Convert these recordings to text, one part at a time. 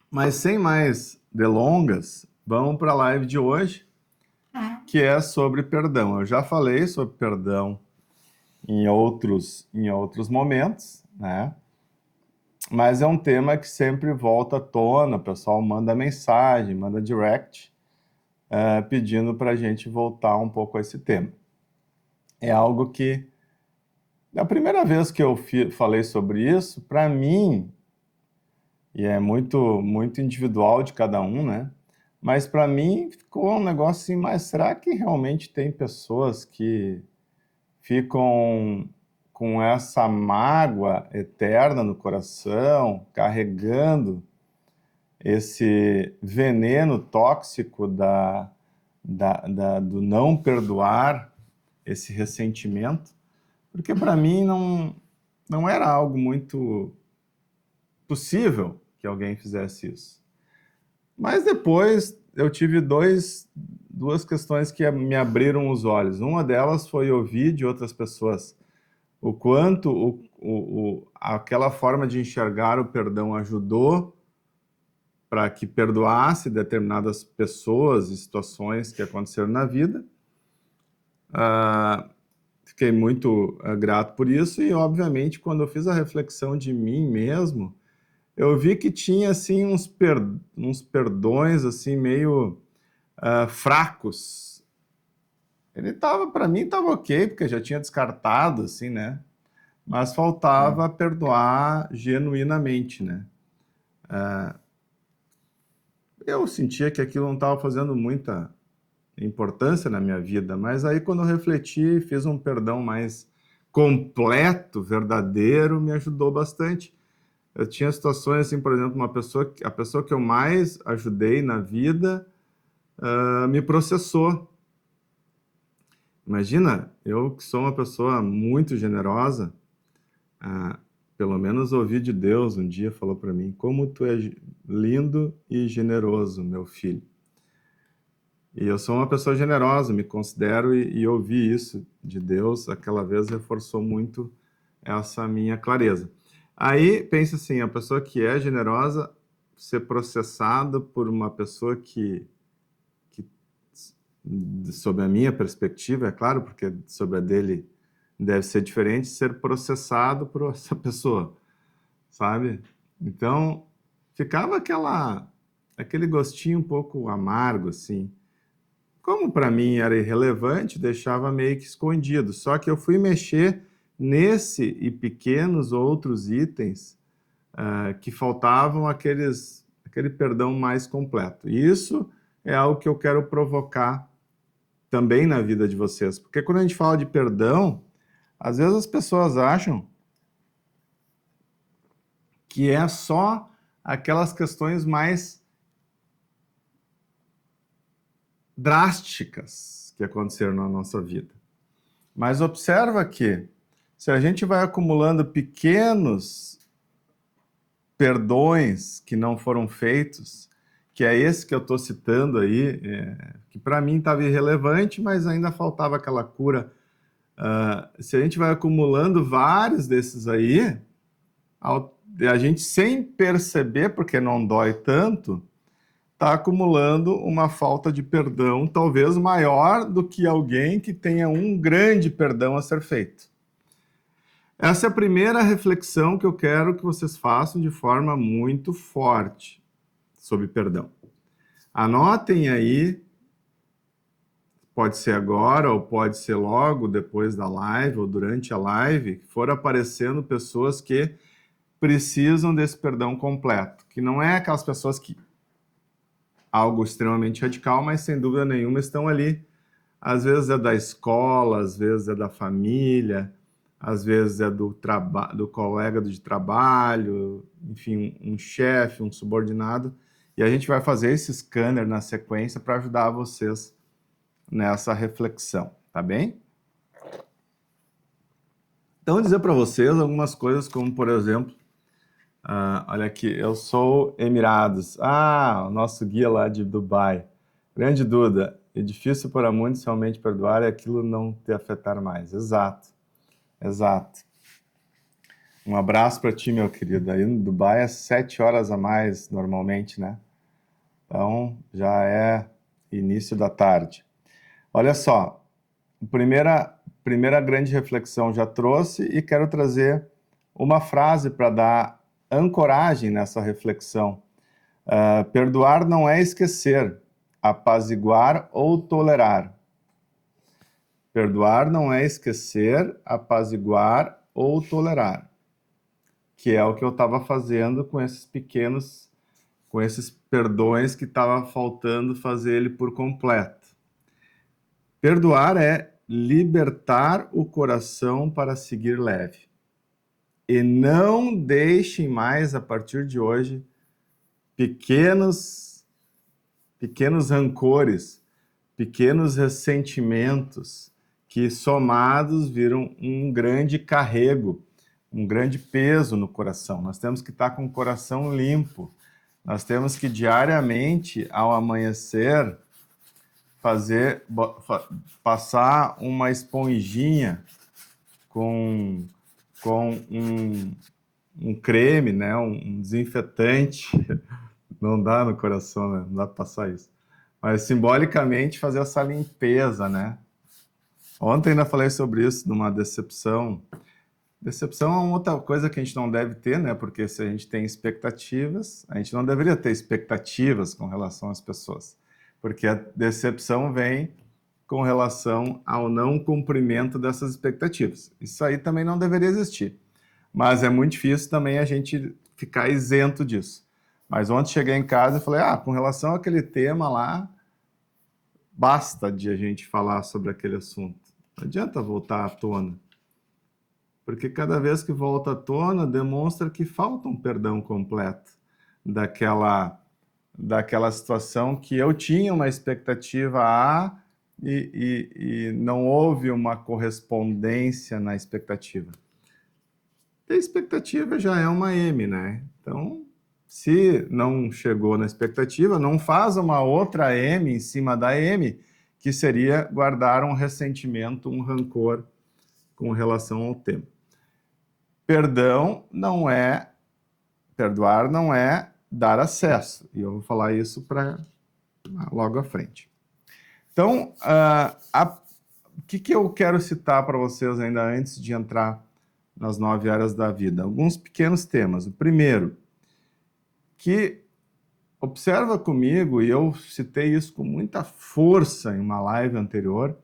Mas sem mais delongas, vamos para a live de hoje, que é sobre perdão. Eu já falei sobre perdão em outros momentos, né? Mas é um tema que sempre volta à tona, o pessoal manda mensagem, manda direct, pedindo para a gente voltar um pouco a esse tema. É algo que, da primeira vez que eu falei sobre isso, para mim, e é muito, muito individual de cada um, né? Mas para mim ficou um negócio assim, mas será que realmente tem pessoas que ficam com essa mágoa eterna no coração, carregando esse veneno tóxico do não perdoar, esse ressentimento? Porque para mim não era algo muito possível que alguém fizesse isso. Mas depois eu tive duas questões que me abriram os olhos. Uma delas foi ouvir de outras pessoas o quanto aquela forma de enxergar o perdão ajudou para que perdoasse determinadas pessoas e situações que aconteceram na vida. Fiquei muito grato por isso e, obviamente, quando eu fiz a reflexão de mim mesmo, eu vi que tinha assim uns perdões assim meio fracos. Ele tava, para mim, tava ok, porque já tinha descartado, assim, né? Mas faltava perdoar genuinamente, né? Eu sentia que aquilo não estava fazendo muita importância na minha vida, mas aí quando eu refleti, fiz um perdão mais completo, verdadeiro, me ajudou bastante. Eu tinha situações assim, por exemplo, a pessoa que eu mais ajudei na vida me processou. Imagina, eu que sou uma pessoa muito generosa, ah, pelo menos ouvi de Deus um dia, falou para mim, como tu é lindo e generoso, meu filho. E eu sou uma pessoa generosa, me considero, e ouvir isso de Deus, aquela vez reforçou muito essa minha clareza. Aí, pensa assim, a pessoa que é generosa ser processada por uma pessoa que sob a minha perspectiva, é claro, porque sob a dele deve ser diferente, ser processado por essa pessoa, sabe? Então, ficava aquele gostinho um pouco amargo, assim. Como para mim era irrelevante, deixava meio que escondido. Só que eu fui mexer nesse e pequenos outros itens que faltavam aquele perdão mais completo. E isso é algo que eu quero provocar também na vida de vocês. Porque quando a gente fala de perdão, às vezes as pessoas acham que é só aquelas questões mais drásticas que aconteceram na nossa vida. Mas observa que se a gente vai acumulando pequenos perdões que não foram feitos, que é esse que eu estou citando aí, que para mim estava irrelevante, mas ainda faltava aquela cura. Se a gente vai acumulando vários desses aí, a gente sem perceber, porque não dói tanto, está acumulando uma falta de perdão talvez maior do que alguém que tenha um grande perdão a ser feito. Essa é a primeira reflexão que eu quero que vocês façam de forma muito forte sobre perdão. Anotem aí, pode ser agora ou pode ser logo depois da live ou durante a live, que for aparecendo pessoas que precisam desse perdão completo, que não é aquelas pessoas que algo extremamente radical, mas sem dúvida nenhuma estão ali. Às vezes é da escola, às vezes é da família, às vezes é do colega de trabalho, enfim, um chefe, um subordinado. E a gente vai fazer esse scanner na sequência para ajudar vocês nessa reflexão, tá bem? Então, dizer para vocês algumas coisas como, por exemplo, olha aqui, eu sou Emirados. O nosso guia lá de Dubai. Grande Duda, é difícil para muitos realmente perdoar e aquilo não te afetar mais. Exato, exato. Um abraço para ti, meu querido. Aí no Dubai é 7 horas a mais normalmente, né? Então já é início da tarde. Olha só, primeira grande reflexão já trouxe e quero trazer uma frase para dar ancoragem nessa reflexão. Perdoar não é esquecer, apaziguar ou tolerar. Perdoar não é esquecer, apaziguar ou tolerar. Que é o que eu estava fazendo com esses perdões que estava faltando fazer ele por completo. Perdoar é libertar o coração para seguir leve. E não deixem mais, a partir de hoje, pequenos rancores, pequenos ressentimentos que somados viram um grande carrego, um grande peso no coração. Nós temos que estar com o coração limpo. Nós temos que diariamente, ao amanhecer, passar uma esponjinha com um creme, né, um desinfetante. Não dá no coração, né? Não dá para passar isso. Mas simbolicamente fazer essa limpeza, né? Ontem ainda falei sobre isso, numa decepção. Decepção é uma outra coisa que a gente não deve ter, né? Porque se a gente tem expectativas, a gente não deveria ter expectativas com relação às pessoas. Porque a decepção vem com relação ao não cumprimento dessas expectativas. Isso aí também não deveria existir. Mas é muito difícil também a gente ficar isento disso. Mas ontem cheguei em casa e falei, com relação àquele tema lá, basta de a gente falar sobre aquele assunto. Não adianta voltar à tona. Porque cada vez que volta à tona, demonstra que falta um perdão completo daquela situação que eu tinha uma expectativa A e não houve uma correspondência na expectativa. A expectativa já é uma M, né? Então, se não chegou na expectativa, não faz uma outra M em cima da M, que seria guardar um ressentimento, um rancor com relação ao tema. Perdoar não é dar acesso. E eu vou falar isso para logo à frente. Então, o que eu quero citar para vocês ainda antes de entrar nas 9 áreas da vida? Alguns pequenos temas. O primeiro, que observa comigo, e eu citei isso com muita força em uma live anterior,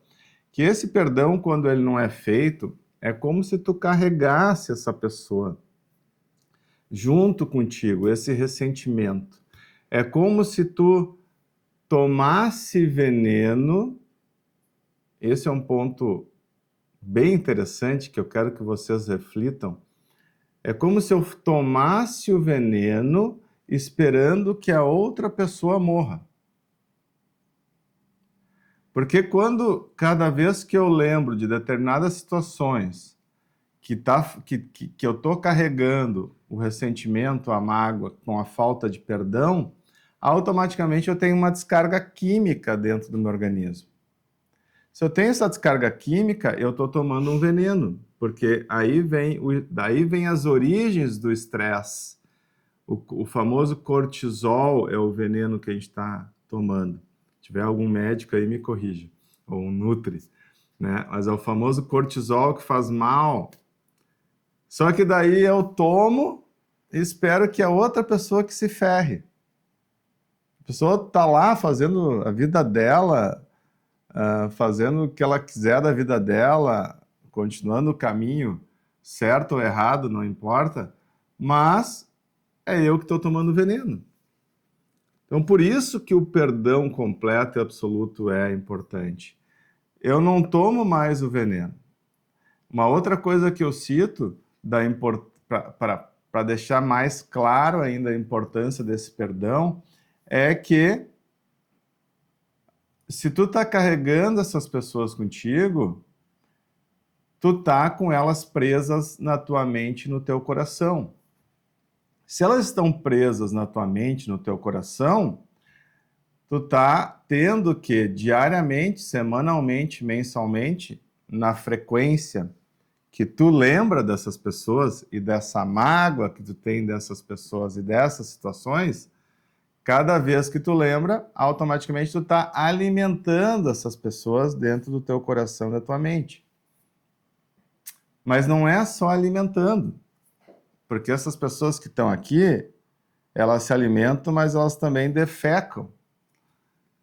que esse perdão, quando ele não é feito, é como se tu carregasse essa pessoa junto contigo, esse ressentimento. É como se tu tomasse veneno. Esse é um ponto bem interessante que eu quero que vocês reflitam. É como se eu tomasse o veneno esperando que a outra pessoa morra. Porque cada vez que eu lembro de determinadas situações que eu estou carregando o ressentimento, a mágoa, com a falta de perdão, automaticamente eu tenho uma descarga química dentro do meu organismo. Se eu tenho essa descarga química, eu estou tomando um veneno, porque daí vem as origens do estresse. O famoso cortisol é o veneno que a gente está tomando. Se tiver algum médico aí, me corrija, ou um nutri, né? Mas é o famoso cortisol que faz mal. Só que daí eu tomo e espero que a outra pessoa que se ferre. A pessoa está lá fazendo a vida dela, fazendo o que ela quiser da vida dela, continuando o caminho certo ou errado, não importa, mas é eu que estou tomando veneno. Então, por isso que o perdão completo e absoluto é importante. Eu não tomo mais o veneno. Uma outra coisa que eu cito para deixar mais claro ainda a importância desse perdão é que se tu tá carregando essas pessoas contigo, tu tá com elas presas na tua mente, no teu coração. Se elas estão presas na tua mente, no teu coração, tu tá tendo que diariamente, semanalmente, mensalmente, na frequência que tu lembra dessas pessoas e dessa mágoa que tu tem dessas pessoas e dessas situações, cada vez que tu lembra, automaticamente tu está alimentando essas pessoas dentro do teu coração e da tua mente. Mas não é só alimentando, porque essas pessoas que estão aqui, elas se alimentam, mas elas também defecam.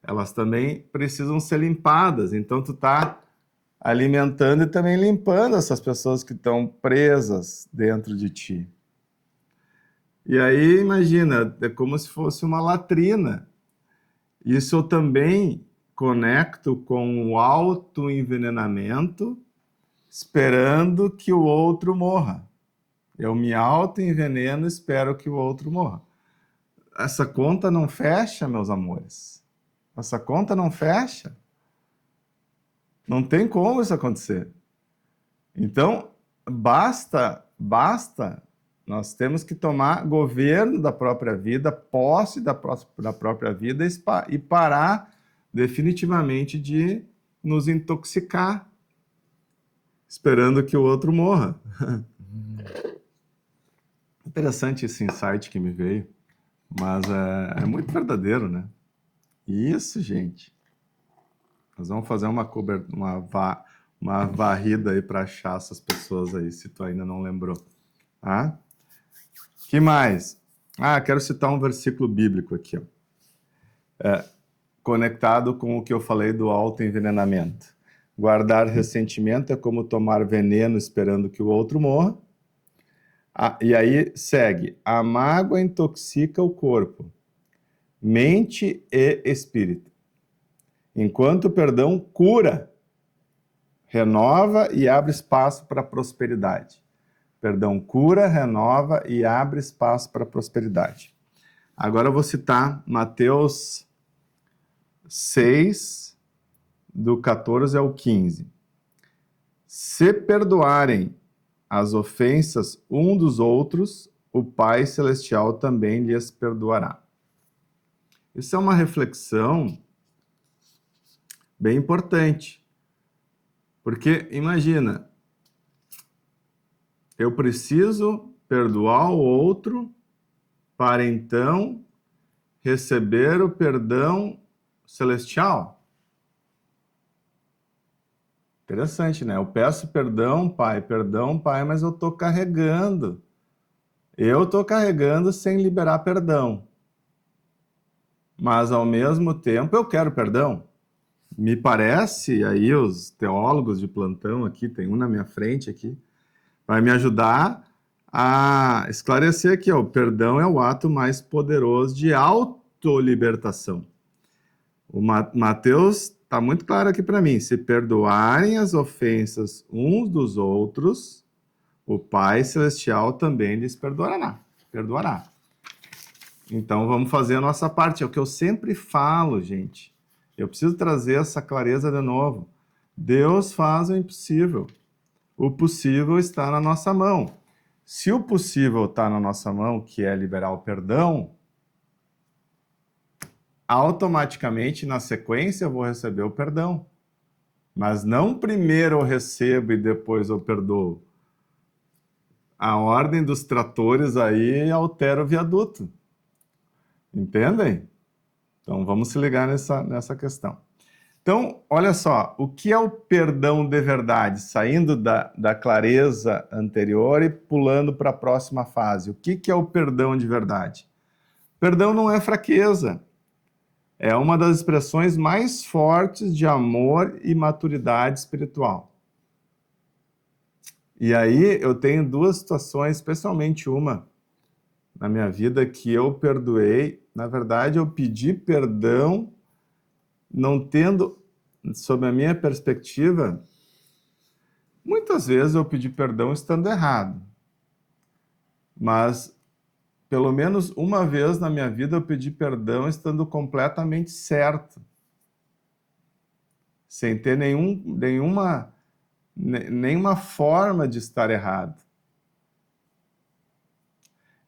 Elas também precisam ser limpadas. Então tu está alimentando e também limpando essas pessoas que estão presas dentro de ti. E aí, imagina, é como se fosse uma latrina. Isso eu também conecto com o autoenvenenamento, esperando que o outro morra. Eu me autoenveneno e espero que o outro morra. Essa conta não fecha, meus amores. Essa conta não fecha. Não tem como isso acontecer. Então, basta, nós temos que tomar governo da própria vida, posse da própria vida e parar definitivamente de nos intoxicar, esperando que o outro morra. Interessante esse insight que me veio, mas é muito verdadeiro, né? Isso, gente. Nós vamos fazer uma varrida aí para achar essas pessoas aí, se tu ainda não lembrou. Tá? Que mais? Quero citar um versículo bíblico aqui, ó. Conectado com o que eu falei do autoenvenenamento. Guardar ressentimento é como tomar veneno esperando que o outro morra. E aí segue: a mágoa intoxica o corpo, mente e espírito, enquanto o perdão cura, renova e abre espaço para a prosperidade. Perdão cura, renova e abre espaço para a prosperidade. Agora eu vou citar Mateus 6, do 14 ao 15. Se perdoarem as ofensas um dos outros, o Pai Celestial também lhes perdoará. Isso é uma reflexão bem importante. Porque, imagina, eu preciso perdoar o outro para então receber o perdão celestial. Interessante, né? Eu peço perdão, Pai, mas eu estou carregando. Eu estou carregando sem liberar perdão. Mas, ao mesmo tempo, eu quero perdão. Me parece, aí os teólogos de plantão aqui, tem um na minha frente aqui, vai me ajudar a esclarecer aqui, ó, o perdão é o ato mais poderoso de autolibertação. O Mateus está muito claro aqui para mim: se perdoarem as ofensas uns dos outros, o Pai Celestial também lhes perdoará. Então vamos fazer a nossa parte. É o que eu sempre falo, gente. Eu preciso trazer essa clareza de novo. Deus faz o impossível. O possível está na nossa mão. Se o possível está na nossa mão, que é liberar o perdão, automaticamente, na sequência, eu vou receber o perdão. Mas não primeiro eu recebo e depois eu perdoo. A ordem dos tratores aí altera o viaduto. Entendem? Então, vamos se ligar nessa questão. Então, olha só, o que é o perdão de verdade? Saindo da clareza anterior e pulando para a próxima fase. O que é o perdão de verdade? Perdão não é fraqueza. É uma das expressões mais fortes de amor e maturidade espiritual. E aí eu tenho duas situações, especialmente uma na minha vida que eu perdoei. Na verdade, eu pedi perdão não tendo, sob a minha perspectiva, muitas vezes eu pedi perdão estando errado. Mas, pelo menos uma vez na minha vida, eu pedi perdão estando completamente certo. Sem ter nenhuma forma de estar errado.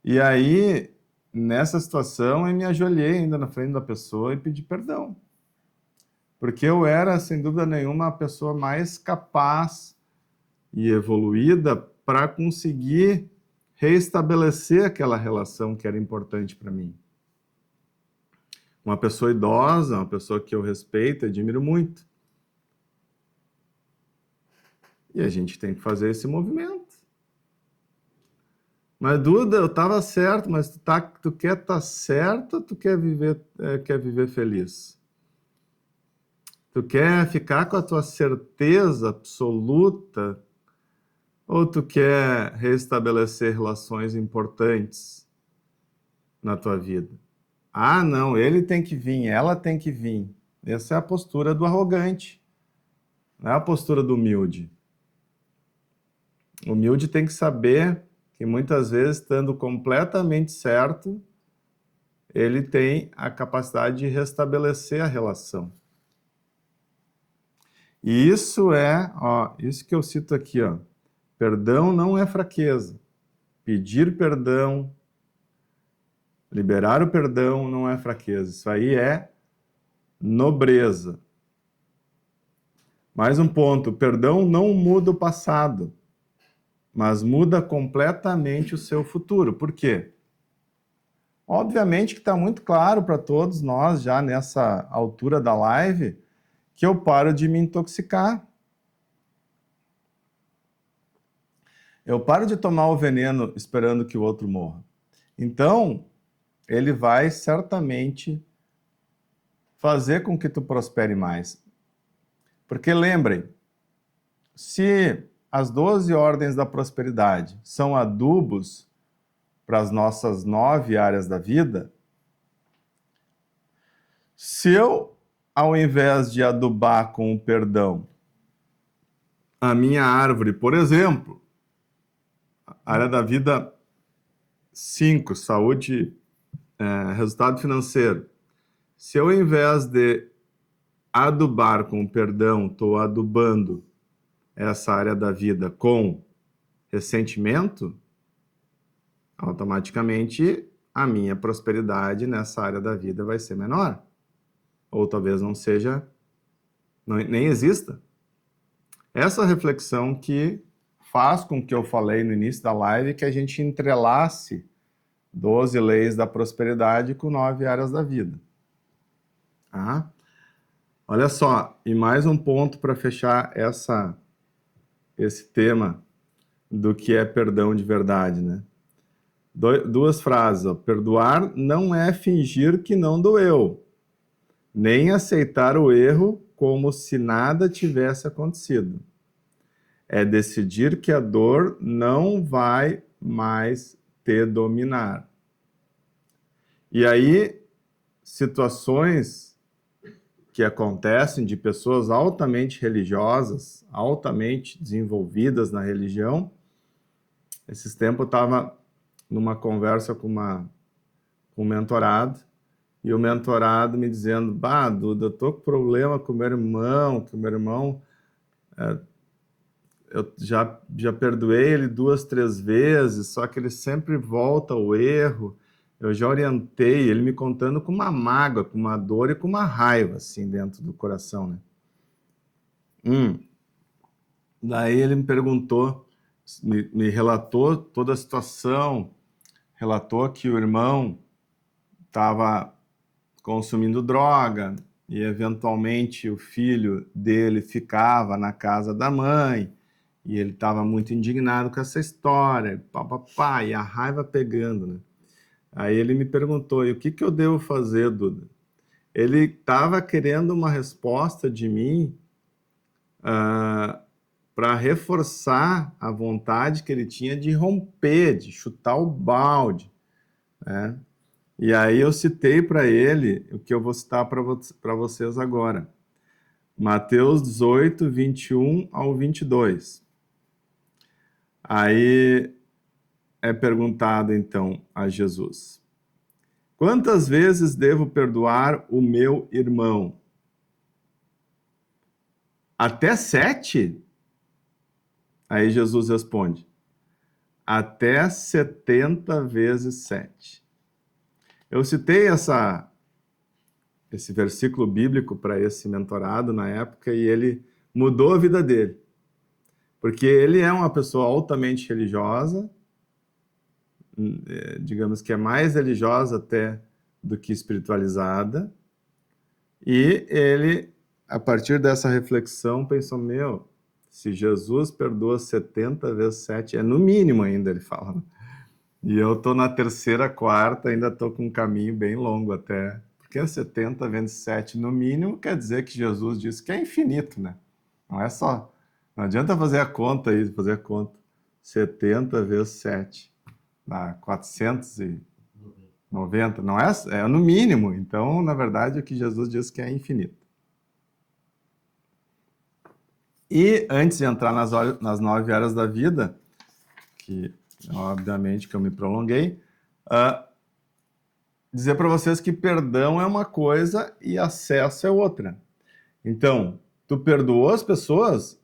E aí, nessa situação, eu me ajoelhei ainda na frente da pessoa e pedi perdão. Porque eu era, sem dúvida nenhuma, a pessoa mais capaz e evoluída para conseguir reestabelecer aquela relação que era importante para mim. Uma pessoa idosa, uma pessoa que eu respeito e admiro muito. E a gente tem que fazer esse movimento. Mas, Duda, eu estava certo, mas tu quer estar certo ou tu quer viver feliz? Tu quer ficar com a tua certeza absoluta ou tu quer restabelecer relações importantes na tua vida? Ah, não, ele tem que vir, ela tem que vir. Essa é a postura do arrogante, não é a postura do humilde. O humilde tem que saber que muitas vezes, estando completamente certo, ele tem a capacidade de restabelecer a relação. E isso isso que eu cito aqui, perdão não é fraqueza. Pedir perdão, liberar o perdão não é fraqueza. Isso aí é nobreza. Mais um ponto, o perdão não muda o passado, mas muda completamente o seu futuro. Por quê? Obviamente que está muito claro para todos nós, já nessa altura da live, que eu paro de me intoxicar. Eu paro de tomar o veneno esperando que o outro morra. Então, ele vai certamente fazer com que tu prospere mais. Porque lembrem, se as 12 ordens da prosperidade são adubos para as nossas 9 áreas da vida, se eu, ao invés de adubar com o perdão, a minha árvore, por exemplo, área da vida 5, saúde, resultado financeiro, se eu, ao invés de adubar com o perdão, estou adubando essa área da vida com ressentimento, automaticamente a minha prosperidade nessa área da vida vai ser menor. Ou talvez não seja, nem exista. Essa reflexão que faz com que eu falei no início da live que a gente entrelace 12 leis da prosperidade com 9 áreas da vida. Ah? Olha só, e mais um ponto para fechar esse tema do que é perdão de verdade, né? Duas frases. Perdoar não é fingir que não doeu, nem aceitar o erro como se nada tivesse acontecido. É decidir que a dor não vai mais te dominar. E aí, situações que acontecem de pessoas altamente religiosas, altamente desenvolvidas na religião. Esses tempos eu estava numa conversa com um mentorado, e o mentorado me dizendo, Duda, eu tô com problema com o meu irmão, eu já perdoei ele 2, 3 vezes, só que ele sempre volta ao erro. Eu já orientei, ele me contando com uma mágoa, com uma dor e com uma raiva, assim, dentro do coração, né? Daí ele me perguntou, me relatou toda a situação, relatou que o irmão estava consumindo droga e, eventualmente, o filho dele ficava na casa da mãe e ele estava muito indignado com essa história, e a raiva pegando, né? Aí ele me perguntou, e o que eu devo fazer, Duda? Ele estava querendo uma resposta de mim para reforçar a vontade que ele tinha de romper, de chutar o balde, né? E aí eu citei para ele o que eu vou citar para vocês agora. Mateus 18, 21 ao 22. Aí é perguntado então a Jesus: quantas vezes devo perdoar o meu irmão? Até 7? Aí Jesus responde: até 70 vezes 7. Eu citei esse versículo bíblico para esse mentorado na época e ele mudou a vida dele. Porque ele é uma pessoa altamente religiosa, digamos que é mais religiosa até do que espiritualizada, e ele, a partir dessa reflexão, pensou, meu, se Jesus perdoa 70 vezes 7, é no mínimo ainda, ele fala, né? E eu estou na terceira, quarta, ainda estou com um caminho bem longo até. Porque 70 vezes 7 no mínimo quer dizer que Jesus disse que é infinito, né? Não é só. Não adianta fazer a conta aí, fazer a conta. 70 vezes 7 dá 490. Não é, é no mínimo. Então, na verdade, o que Jesus disse que é infinito. E antes de entrar nas 9 áreas da vida, que obviamente que eu me prolonguei, dizer para vocês que perdão é uma coisa e acesso é outra. Então, tu perdoou as pessoas,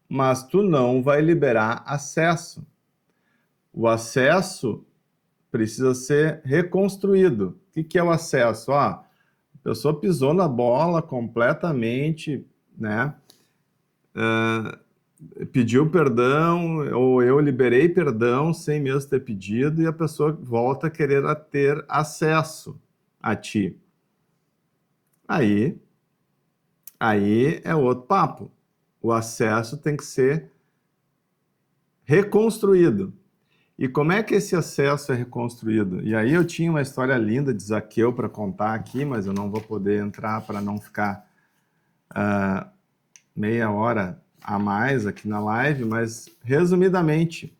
mas tu não vai liberar acesso. O acesso precisa ser reconstruído. O que é o acesso? A pessoa pisou na bola completamente, né? Pediu perdão, ou eu liberei perdão sem mesmo ter pedido, e a pessoa volta a querer ter acesso a ti. Aí é outro papo. O acesso tem que ser reconstruído. E como é que esse acesso é reconstruído? E aí eu tinha uma história linda de Zaqueu para contar aqui, mas eu não vou poder entrar para não ficar meia hora a mais aqui na live, mas resumidamente,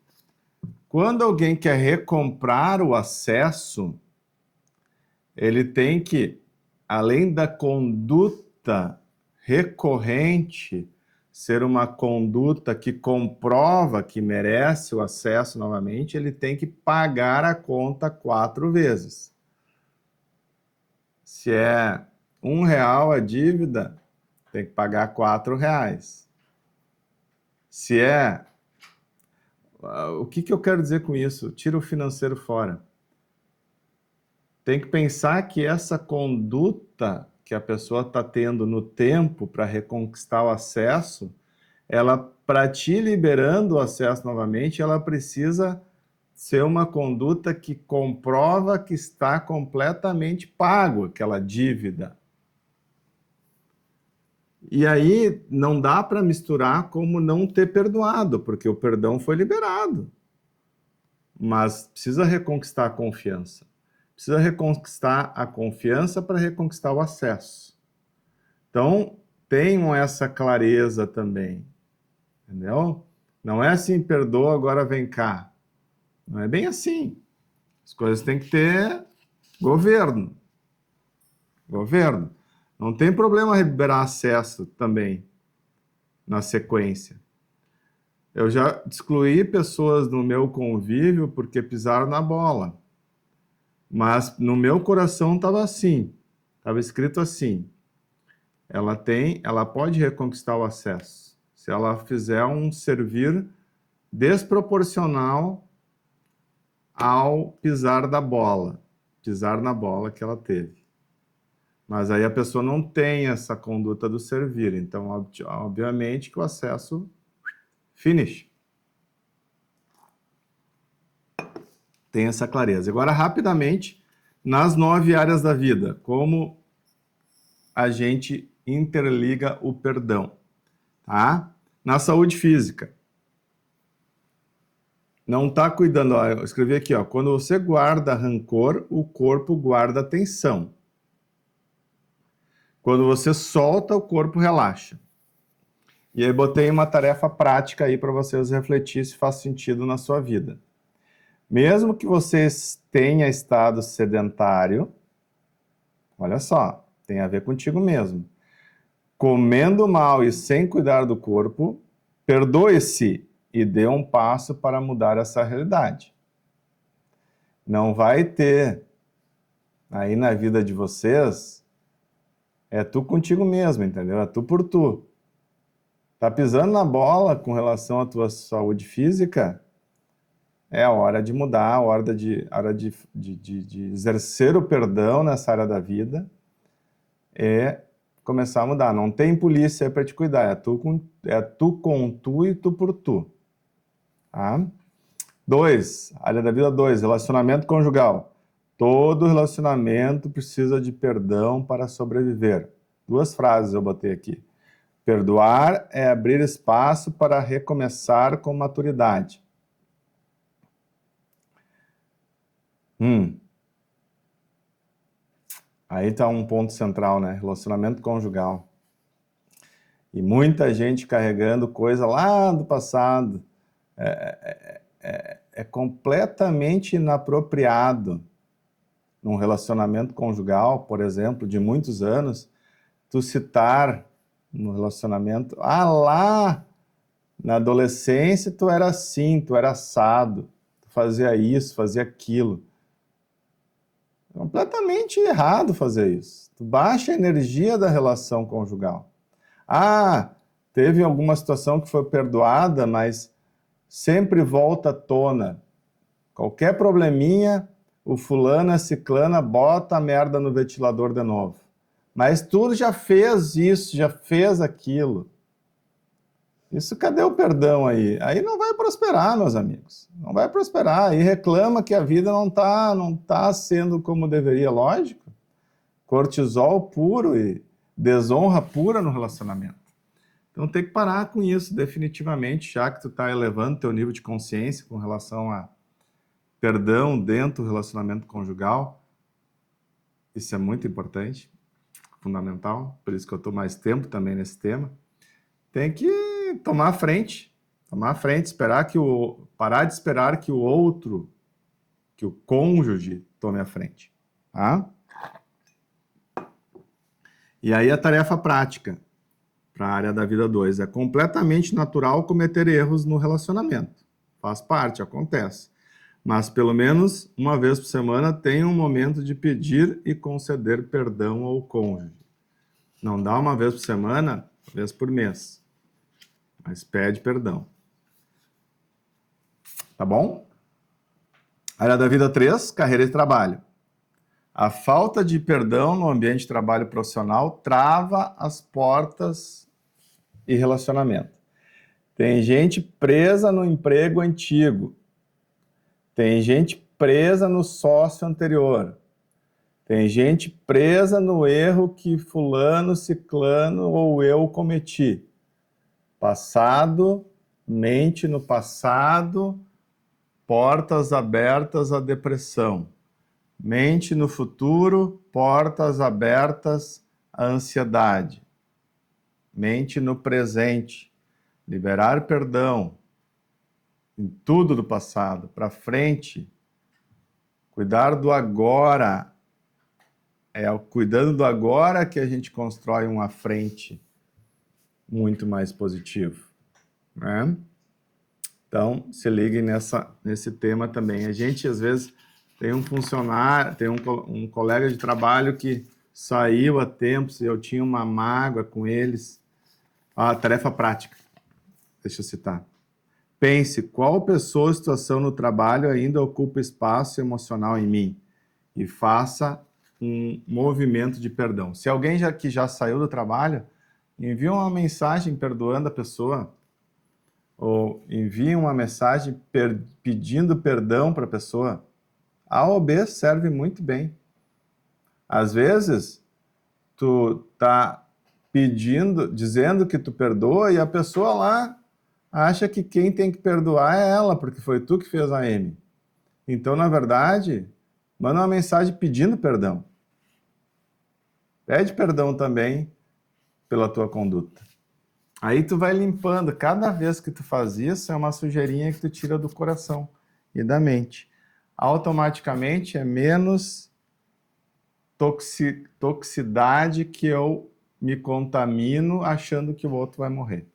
quando alguém quer recomprar o acesso, ele tem que, além da conduta recorrente, ser uma conduta que comprova que merece o acesso novamente, ele tem que pagar a conta 4 vezes. Se é R$ 1 a dívida, tem que pagar R$ 4. Se é... O que eu quero dizer com isso? Tira o financeiro fora. Tem que pensar que essa conduta que a pessoa está tendo no tempo para reconquistar o acesso, ela, para te liberando o acesso novamente, ela precisa ser uma conduta que comprova que está completamente pago aquela dívida. E aí não dá para misturar como não ter perdoado, porque o perdão foi liberado. Mas precisa reconquistar a confiança. Precisa reconquistar a confiança para reconquistar o acesso. Então, tenham essa clareza também. Entendeu? Não é assim, perdoa, agora vem cá. Não é bem assim. As coisas têm que ter governo. Governo. Não tem problema liberar acesso também na sequência. Eu já excluí pessoas no meu convívio porque pisaram na bola. Mas no meu coração estava assim. Estava escrito assim. Ela pode reconquistar o acesso se ela fizer um servir desproporcional ao pisar na bola que ela teve. Mas aí a pessoa não tem essa conduta do servir, então obviamente que o acesso finish. Tem essa clareza. Agora, rapidamente, nas 9 áreas da vida, como a gente interliga o perdão, tá? Na saúde física. Não está cuidando, ó, eu escrevi aqui, ó, quando você guarda rancor, o corpo guarda tensão. Quando você solta, o corpo relaxa. E aí botei uma tarefa prática aí para vocês refletir se faz sentido na sua vida. Mesmo que você tenha estado sedentário, olha só, tem a ver contigo mesmo. Comendo mal e sem cuidar do corpo, perdoe-se e dê um passo para mudar essa realidade. Não vai ter aí na vida de vocês, é tu contigo mesmo, entendeu? É tu por tu. Tá pisando na bola com relação à tua saúde física? É a hora de mudar, a hora de exercer o perdão nessa área da vida. começar a mudar. Não tem polícia para te cuidar, é tu com tu e tu por tu. Tá? 2, área da vida 2, relacionamento conjugal. Todo relacionamento precisa de perdão para sobreviver. 2 frases eu botei aqui. Perdoar é abrir espaço para recomeçar com maturidade. Aí está um ponto central, né? Relacionamento conjugal. E muita gente carregando coisa lá do passado. É completamente inapropriado num relacionamento conjugal, por exemplo, de muitos anos, tu citar no relacionamento, lá na adolescência tu era assim, tu era assado, tu fazia isso, fazia aquilo. É completamente errado fazer isso. Tu baixa a energia da relação conjugal. Teve alguma situação que foi perdoada, mas sempre volta à tona. Qualquer probleminha, o fulano, a ciclana, bota a merda no ventilador de novo. Mas tu já fez isso, já fez aquilo. Isso, cadê o perdão aí? Aí não vai prosperar, meus amigos. Não vai prosperar. E reclama que a vida não tá sendo como deveria, lógico. Cortisol puro e desonra pura no relacionamento. Então tem que parar com isso definitivamente, já que tu tá elevando teu nível de consciência com relação a perdão dentro do relacionamento conjugal. Isso é muito importante, fundamental, por isso que eu estou mais tempo também nesse tema. Tem que tomar a frente, parar de esperar que o outro, que o cônjuge tome a frente. Tá? E aí a tarefa prática para a área da vida 2. É completamente natural cometer erros no relacionamento. Faz parte, acontece. Mas pelo menos uma vez por semana tem um momento de pedir e conceder perdão ao cônjuge. Não dá uma vez por semana, uma vez por mês. Mas pede perdão. Tá bom? Área da vida 3, carreira e trabalho. A falta de perdão no ambiente de trabalho profissional trava as portas e relacionamento. Tem gente presa no emprego antigo. Tem gente presa no sócio anterior. Tem gente presa no erro que fulano, ciclano ou eu cometi. Passado, mente no passado, portas abertas à depressão. Mente no futuro, portas abertas à ansiedade. Mente no presente, liberar perdão em tudo do passado, para frente, cuidar do agora. É cuidando do agora que a gente constrói uma frente muito mais positivo, né? Então, se ligue nesse tema também. A gente, às vezes, tem um funcionário, tem um colega de trabalho que saiu há tempos e eu tinha uma mágoa com eles. Tarefa prática. Deixa eu citar. Pense, qual pessoa ou situação no trabalho ainda ocupa espaço emocional em mim? E faça um movimento de perdão. Se alguém que já saiu do trabalho, envie uma mensagem perdoando a pessoa, ou envie uma mensagem pedindo perdão para a pessoa. A ou B serve muito bem. Às vezes, tu tá dizendo que tu perdoa, e a pessoa lá acha que quem tem que perdoar é ela, porque foi tu que fez a M. Então, na verdade, manda uma mensagem pedindo perdão. Pede perdão também pela tua conduta. Aí tu vai limpando. Cada vez que tu faz isso, é uma sujeirinha que tu tira do coração e da mente. Automaticamente é menos toxicidade que eu me contamino achando que o outro vai morrer.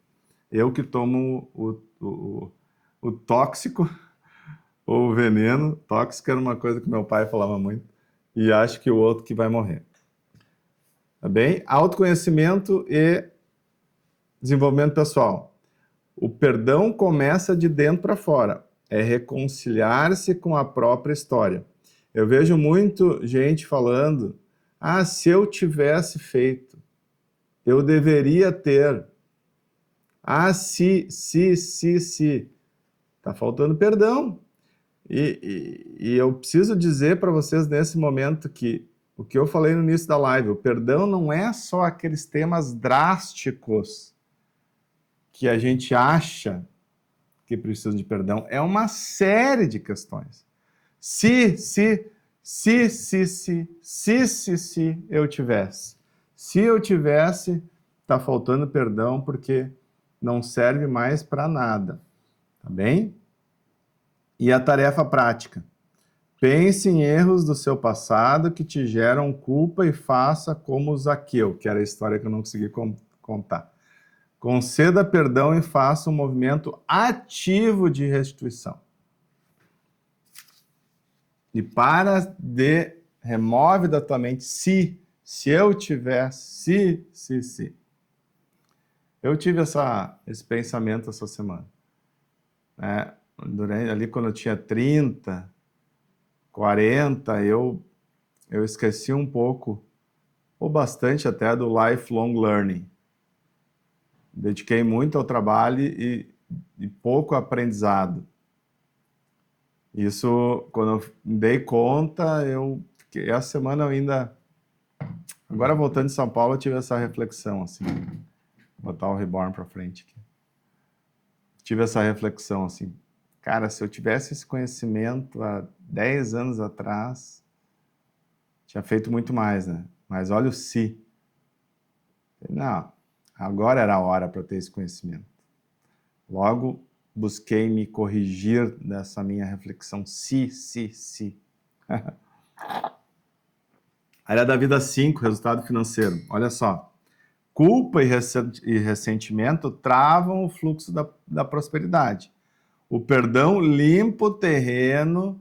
Eu que tomo o tóxico, ou o veneno. Tóxico era uma coisa que meu pai falava muito. E acho que o outro que vai morrer. Tá bem? Autoconhecimento e desenvolvimento pessoal. O perdão começa de dentro para fora. É reconciliar-se com a própria história. Eu vejo muito gente falando, se eu tivesse feito. eu deveria ter. Ah, se. Tá faltando perdão. E eu preciso dizer para vocês nesse momento que o que eu falei no início da live, o perdão não é só aqueles temas drásticos que a gente acha que precisam de perdão, é uma série de questões. Se eu tivesse. Se eu tivesse, tá faltando perdão porque não serve mais para nada. Tá bem? E a tarefa prática. Pense em erros do seu passado que te geram culpa e faça como Zaqueu, que era a história que eu não consegui contar. Conceda perdão e faça um movimento ativo de restituição. E remove da tua mente se eu tivesse, se. Eu tive esse pensamento essa semana. Ali quando eu tinha 30, 40, eu esqueci um pouco, ou bastante até, do lifelong learning. Dediquei muito ao trabalho e pouco aprendizado. Isso, quando eu me dei conta, essa semana eu ainda... Agora, voltando de São Paulo, eu tive essa reflexão, assim. Vou botar o Reborn para frente aqui. Tive essa reflexão, assim. Cara, se eu tivesse esse conhecimento há 10 anos atrás, tinha feito muito mais, né? Mas olha o se. Não, agora era a hora para eu ter esse conhecimento. Logo, busquei me corrigir dessa minha reflexão. Se. Área da vida 5, resultado financeiro. Olha só. Culpa e ressentimento travam o fluxo da prosperidade. O perdão limpa o terreno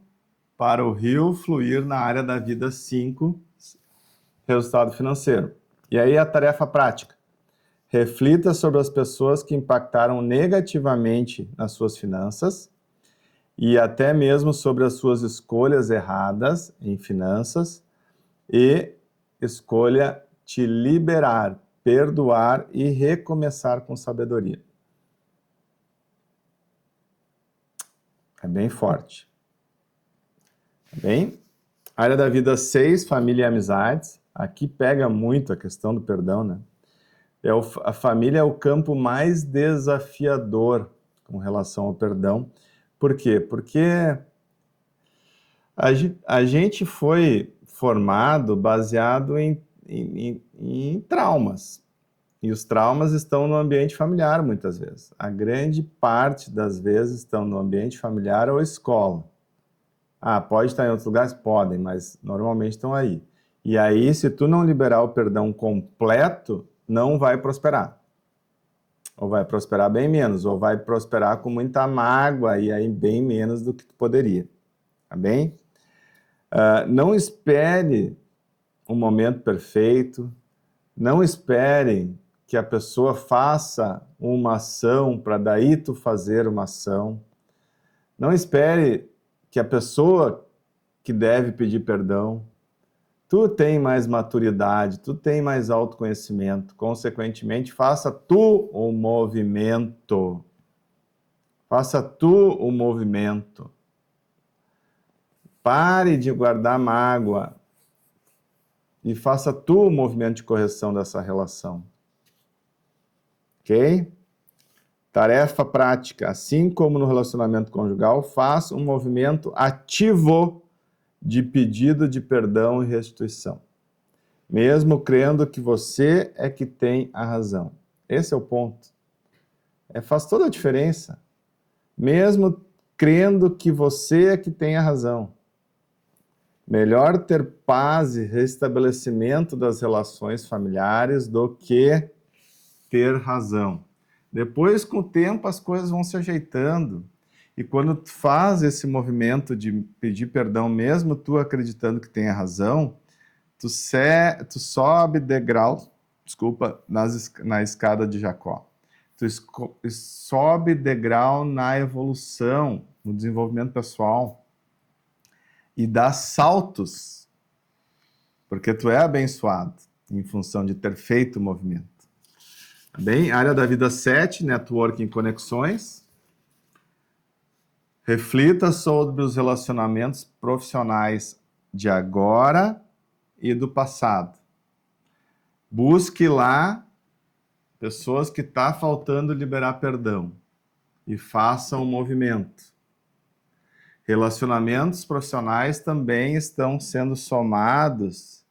para o rio fluir na área da vida 5, resultado financeiro. E aí a tarefa prática. Reflita sobre as pessoas que impactaram negativamente nas suas finanças e até mesmo sobre as suas escolhas erradas em finanças e escolha te liberar, perdoar e recomeçar com sabedoria. É bem forte. Tá bem? Área da vida 6, família e amizades. Aqui pega muito a questão do perdão, né? A família é o campo mais desafiador com relação ao perdão. Por quê? Porque a gente foi formado baseado em traumas. E os traumas estão no ambiente familiar, muitas vezes. A grande parte das vezes estão no ambiente familiar ou escola. Pode estar em outros lugares? Podem, mas normalmente estão aí. E aí, se tu não liberar o perdão completo, não vai prosperar. Ou vai prosperar bem menos, ou vai prosperar com muita mágoa, e aí bem menos do que tu poderia. Tá bem? Não espere um momento perfeito, não espere que a pessoa faça uma ação para daí tu fazer uma ação. Não espere que a pessoa que deve pedir perdão, tu tem mais maturidade, tu tem mais autoconhecimento, consequentemente, faça tu o movimento. Faça tu o movimento. Pare de guardar mágoa e faça tu o movimento de correção dessa relação. Ok? Tarefa prática. Assim como no relacionamento conjugal, faça um movimento ativo de pedido de perdão e restituição, mesmo crendo que você é que tem a razão. Esse é o ponto. Faz toda a diferença. Mesmo crendo que você é que tem a razão. Melhor ter paz e restabelecimento das relações familiares do que ter razão. Depois, com o tempo, as coisas vão se ajeitando. E quando tu faz esse movimento de pedir perdão, mesmo tu acreditando que tem a razão, tu sobe degrau, na escada de Jacó. Tu sobe degrau na evolução, no desenvolvimento pessoal. E dá saltos, porque tu é abençoado em função de ter feito o movimento. Tá bem? Área da vida 7, networking e conexões. Reflita sobre os relacionamentos profissionais de agora e do passado. Busque lá pessoas que está faltando liberar perdão e faça um movimento. Relacionamentos profissionais também estão sendo somados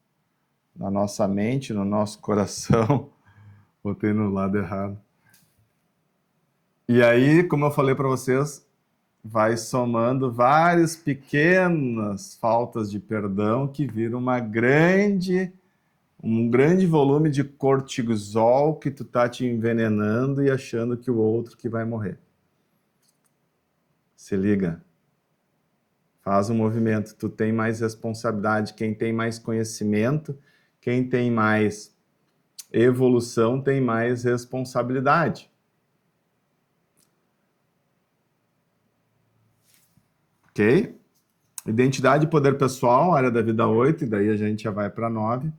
na nossa mente, no nosso coração. Botei no lado errado. E aí, como eu falei para vocês, vai somando várias pequenas faltas de perdão que viram um grande volume de cortisol que tu tá te envenenando e achando que o outro que vai morrer. Se liga. Faz um movimento. Tu tem mais responsabilidade. Quem tem mais conhecimento, quem tem mais evolução, tem mais responsabilidade. Ok? Identidade e poder pessoal, área da vida 8, e daí a gente já vai para 9.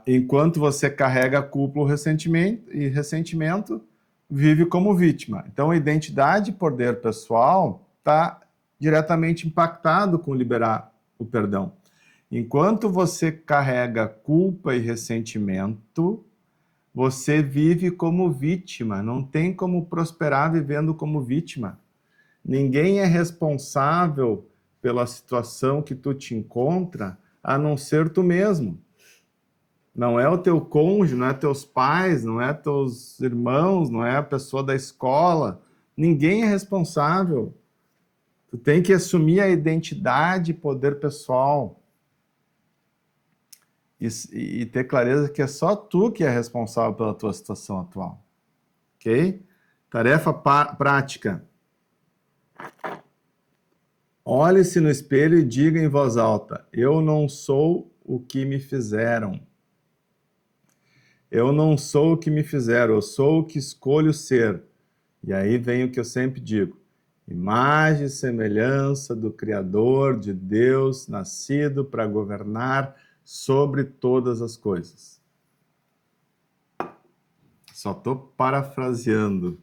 Enquanto você carrega culpa ou ressentimento, vive como vítima. Então, identidade e poder pessoal está diretamente impactado com liberar o perdão. Enquanto você carrega culpa e ressentimento, você vive como vítima. Não tem como prosperar vivendo como vítima. Ninguém é responsável pela situação que tu te encontra, a não ser tu mesmo. Não é o teu cônjuge, não é teus pais, não é teus irmãos, não é a pessoa da escola. Ninguém é responsável. Tu tem que assumir a identidade e poder pessoal. E ter clareza que é só tu que é responsável pela tua situação atual. Ok? Tarefa prática. Olhe-se no espelho e diga em voz alta: eu não sou o que me fizeram. Eu não sou o que me fizeram, eu sou o que escolho ser. E aí vem o que eu sempre digo: imagem e semelhança do Criador, de Deus, nascido para governar sobre todas as coisas. Só estou parafraseando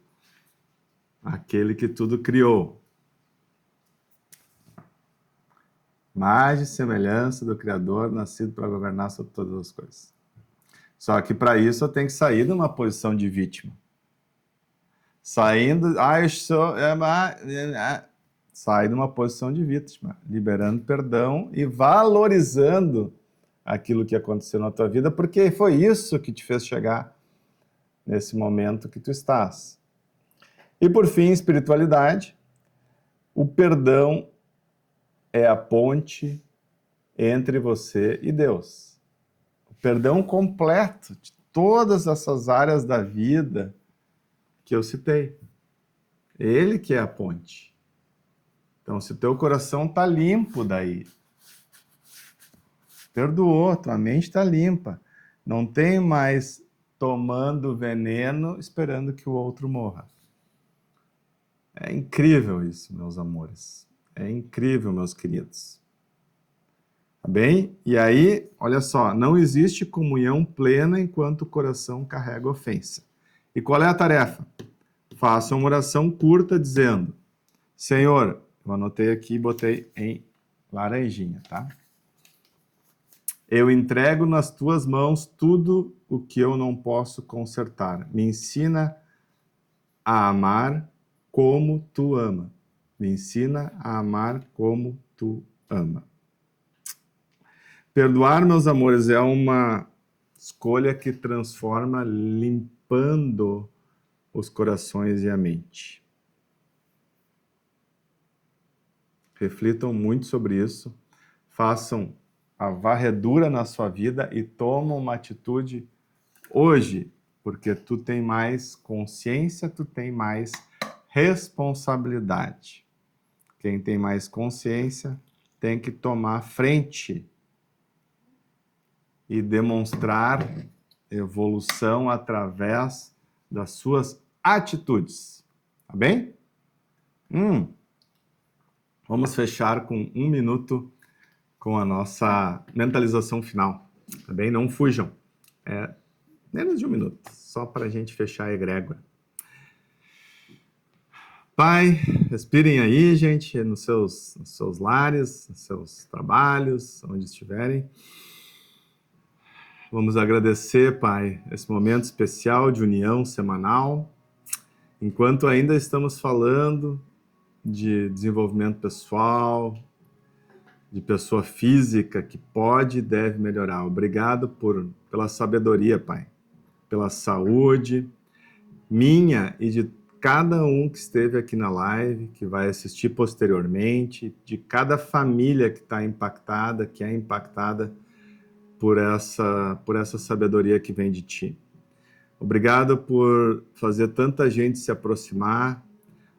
aquele que tudo criou. Imagem e semelhança do Criador, nascido para governar sobre todas as coisas. Só que para isso eu tenho que sair de uma posição de vítima. Saindo, eu sou... Sai de uma posição de vítima, liberando perdão e valorizando aquilo que aconteceu na tua vida, porque foi isso que te fez chegar nesse momento que tu estás. E por fim, espiritualidade. O perdão é a ponte entre você e Deus. O perdão completo de todas essas áreas da vida que eu citei. Ele que é a ponte. Então, se o teu coração está limpo daí, perdoou, tua mente está limpa, não tem mais tomando veneno esperando que o outro morra. É incrível isso, meus amores. É incrível, meus queridos. Tá bem? E aí, olha só, não existe comunhão plena enquanto o coração carrega ofensa. E qual é a tarefa? Faça uma oração curta dizendo: Senhor, eu anotei aqui e botei em laranjinha, tá? Eu entrego nas tuas mãos tudo o que eu não posso consertar. Me ensina a amar como tu ama. Me ensina a amar como tu ama. Perdoar, meus amores, é uma escolha que transforma limpando os corações e a mente. Reflitam muito sobre isso, façam a varredura na sua vida e tomam uma atitude hoje, porque tu tem mais consciência, tu tem mais responsabilidade. Quem tem mais consciência tem que tomar frente e demonstrar evolução através das suas atitudes. Tá bem? Vamos fechar com 1 minuto com a nossa mentalização final. Tá bem? Não fujam. Menos de um minuto, só para a gente fechar a egrégora. Pai, respirem aí, gente, nos seus lares, nos seus trabalhos, onde estiverem. Vamos agradecer, Pai, esse momento especial de união semanal. Enquanto ainda estamos falando de desenvolvimento pessoal, de pessoa física que pode e deve melhorar. Obrigado pela sabedoria, Pai, pela saúde minha e de cada um que esteve aqui na live, que vai assistir posteriormente, de cada família que está impactada, que é impactada por essa sabedoria que vem de Ti. Obrigado por fazer tanta gente se aproximar,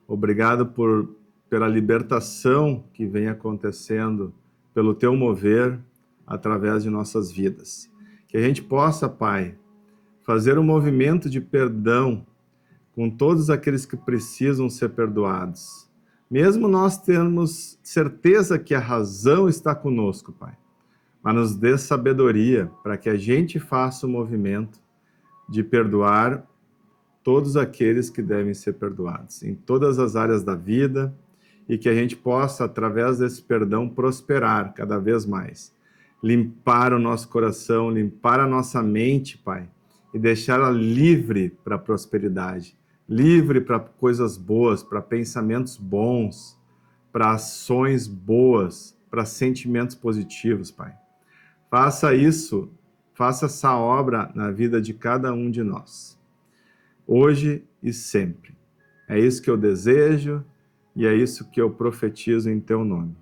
obrigado pela libertação que vem acontecendo pelo Teu mover através de nossas vidas. Que a gente possa, Pai, fazer um movimento de perdão com todos aqueles que precisam ser perdoados. Mesmo nós termos certeza que a razão está conosco, Pai, mas nos dê sabedoria para que a gente faça o movimento de perdoar todos aqueles que devem ser perdoados, em todas as áreas da vida, e que a gente possa, através desse perdão, prosperar cada vez mais. Limpar o nosso coração, limpar a nossa mente, Pai, e deixá-la livre para a prosperidade, livre para coisas boas, para pensamentos bons, para ações boas, para sentimentos positivos, Pai. Faça isso, faça essa obra na vida de cada um de nós, hoje e sempre. É isso que eu desejo e é isso que eu profetizo em Teu nome.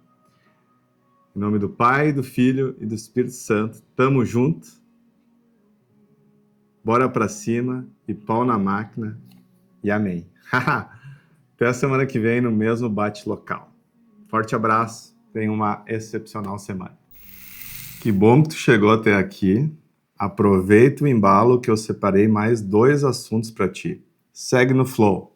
Em nome do Pai, do Filho e do Espírito Santo, tamo junto, bora pra cima e pau na máquina e amém. Até a semana que vem no mesmo Bate Local. Forte abraço, tenha uma excepcional semana. Que bom que tu chegou até aqui. Aproveita o embalo que eu separei mais 2 assuntos para ti. Segue no flow.